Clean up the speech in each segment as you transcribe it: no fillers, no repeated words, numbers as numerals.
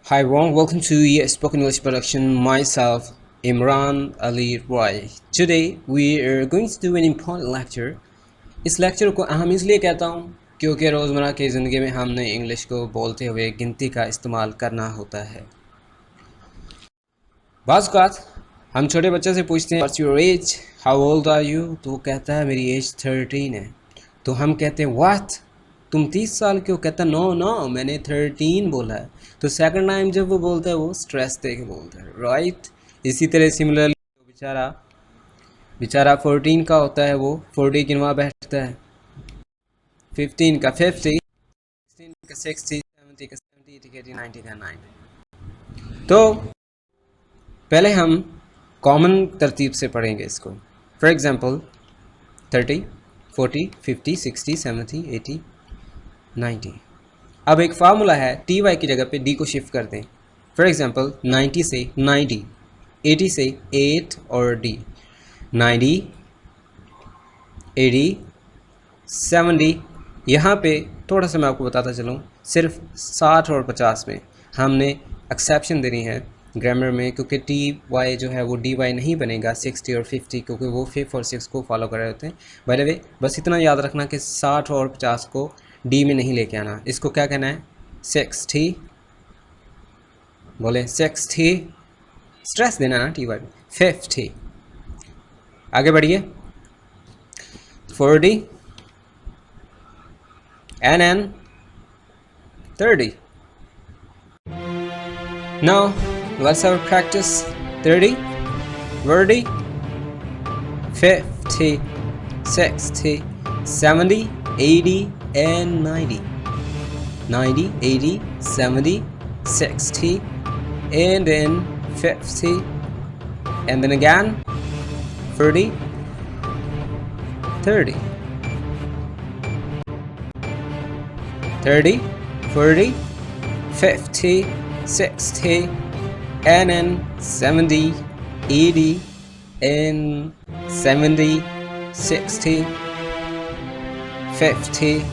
Hi everyone, welcome to the Spoken English production. Myself, Imran Ali Roy. Today we are going to do an important lecture. इस lecture को अहम इसलिए कहता हूँ क्योंकि रोज़मर्रा की ज़िंदगी में हमने इंग्लिश को बोलते हुए गिनती का इस्तेमाल करना होता है। बाज़ औक़ात हम छोटे बच्चे से पूछते हैं What's your age? How old are you? तो वो कहता है मेरी एज 13 है। तो हम कहते हैं What? तुम 30 साल के हो? कहता नो मैंने 13 बोला है। तो सेकंड टाइम जब वो बोलता है वो स्ट्रेस दे के बोलता है, राइट। इसी तरह सिमिलरली बेचारा 14 का होता है, वो 40 गिनवा बैठता है, 15 का 50, 16 का 60, 70 का 70, 80 का 90 का 90। तो पहले हम कॉमन तरतीब से पढ़ेंगे इसको। For example 30, 40, 50, 60, 70, 80, 90। अब एक फार्मूला है, टी वाई की जगह पे डी को शिफ्ट कर दें। फॉर एग्जांपल 90 से 90, 80 से 8 और डी, 90, 80, 70। यहाँ पे थोड़ा सा मैं आपको बताता चलूँ, सिर्फ 60 और 50 में हमने एक्सेप्शन देनी है ग्रामर में, क्योंकि टी वाई जो है वो डी वाई नहीं बनेगा 60 और 50, क्योंकि वो 5 और 6 को फॉलो कर रहे होते हैं। बाय द वे बस इतना याद रखना कि 60 और 50 को डी में नहीं लेके आना। इसको क्या कहना है? 60, बोले 60, स्ट्रेस देना ना टी वाई में। 50, आगे बढ़िए, 40 and 30. Now let's have a practice. 30, 40, 50, 60, 70, 80 and 90. 90, 80, 70, 60 and then 50 and then again 40, 30. 30, 40, 50, 60 and then 70, 80 and 70, 60, 50,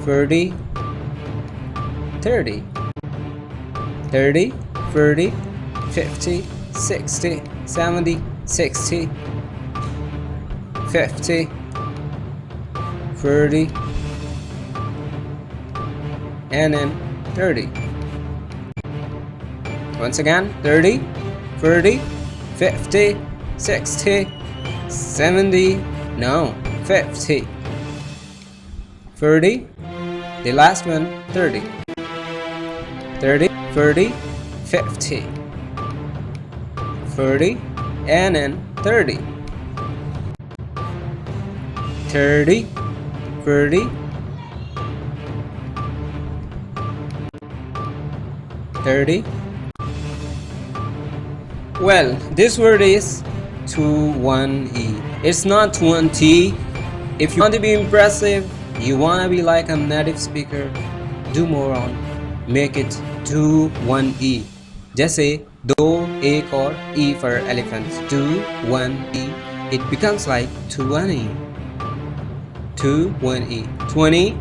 40, 30. 30, 40, 50, 60, 70, 60, 50, 40 and then 30. Once again, 30, 40, 50, 60, 70, no, 50, 40, the last one, 30. 30, 40, 50, 40 and then 30. 30, 40, 30. Well, this word is 21E. It's not 20. If you want to be impressive, you want to be like a native speaker, do more on, make it 21E. जैसे 2, 1 और E for elephant, 2, 1, E. It becomes like 20. 21E. 20,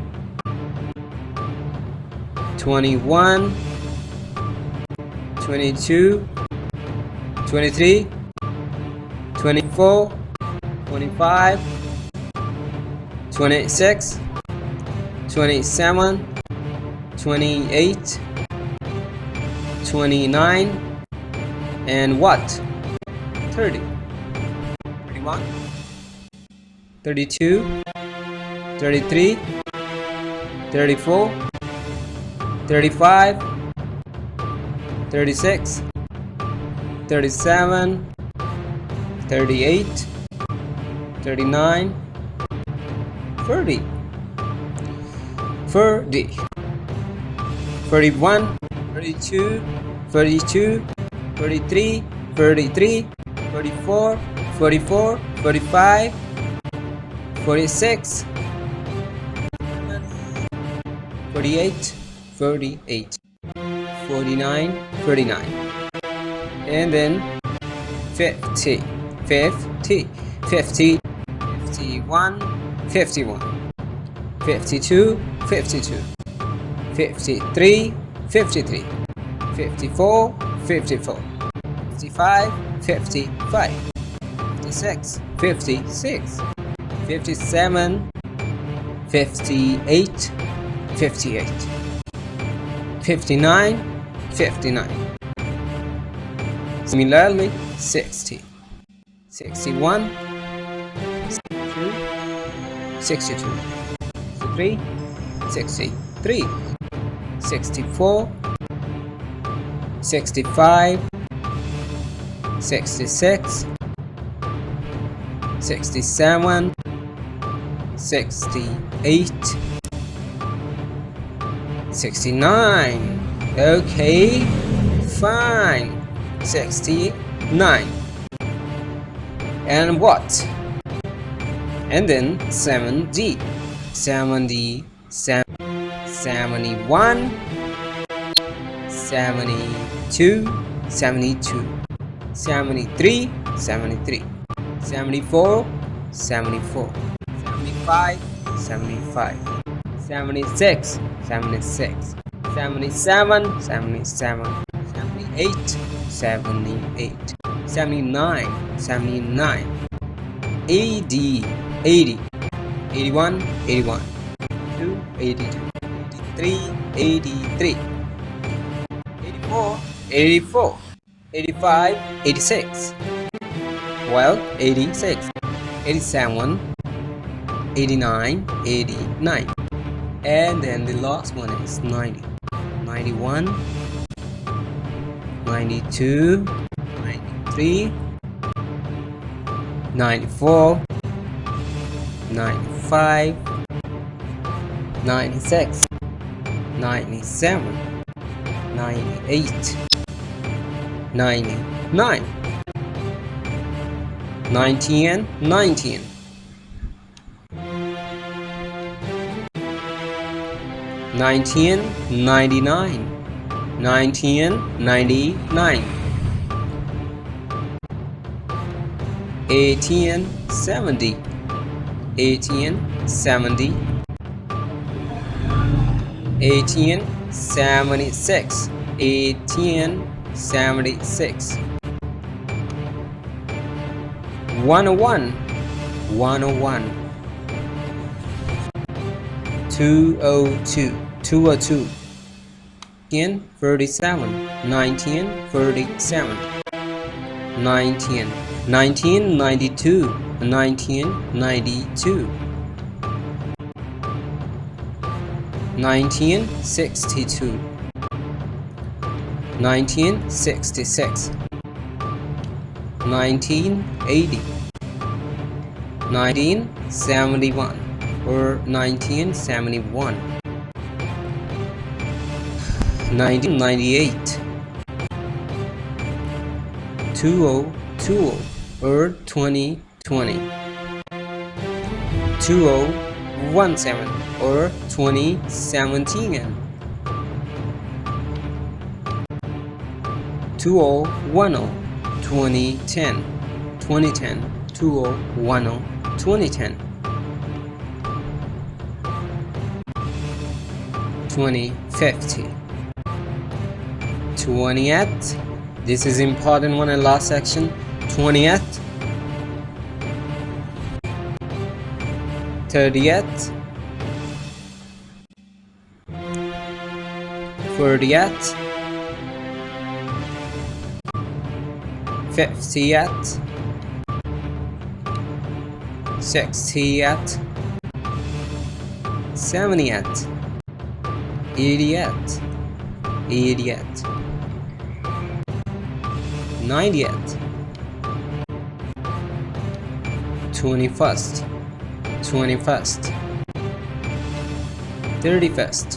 21, 22, 23, 24, 25, 26, 27, 28, 29, and what? 30. 31, 32, 33, 34, 35, 36, 37, 38, 39, 40, 40, 41, 42, 42, 43, 43, 44, 44, 45, 46, 48, 48, 49, 49, and then 50, 50, 50, 51, 51, 52, 52, 53, 53, 54, 54, 55, 55, 56, 56, 57, 58, 58, 59, 59. Similarly, 60, 61, 62, 62, 63, 63, 64, 65, 66, 67, 68, 69. Okay, fine. 69. And what? And then 70, 70, 71, 72, 72, 73, 73, 74, 74, 75, 75, 76, 76, 77, 77, 78, 78, 79, 79, 80, 80, 81, 81, 82, 82, 83, 83, 84, 84, 85, 86, well, 86, 87, 89, 89, and then the last one is 90, 91, 92, 93, 94, 95, 96, 97, 98, 99, 90 and 19, 90 and 99, 90 and 99, 80 and 70, 80 and 70, 80 and 76, 80 and 76, 101, 101, 202, 202, 37, 19, 37, 19, 1992, 1992, 1962, 1966, 1980, 1971 or 1971, 1998, 2020 or 2020, 2017 or 2017, 2010, 2010, 2010, 2010, 2010, 2050, 20th. This is important one in last section. 20th, 30th, 40th, 50th, 60th, 70th, 80th, 80th, 90th, 21st, 21st, 31st.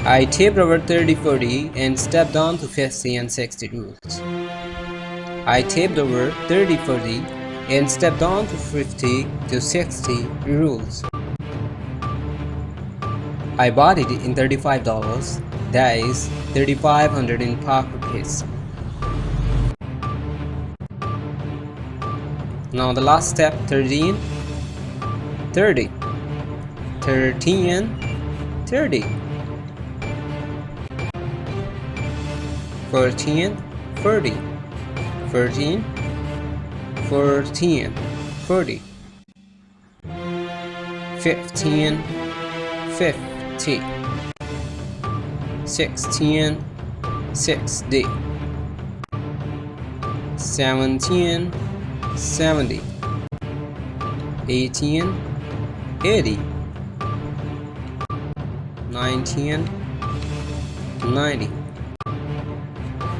I taped over 30-40 and stepped down to 50 and 60 rules. I taped over 30-40 and stepped down to 50 to 60 rules. I bought it in $35, that is $3,500 in Park rupees. Now the last step, 13, 30, 13, 30, 14, 40, 13, 14, 40, 15, 50, 16, 60, 17, 70, 18, 80, 19, 90.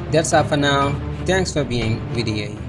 That's all for now. Thanks for being with me.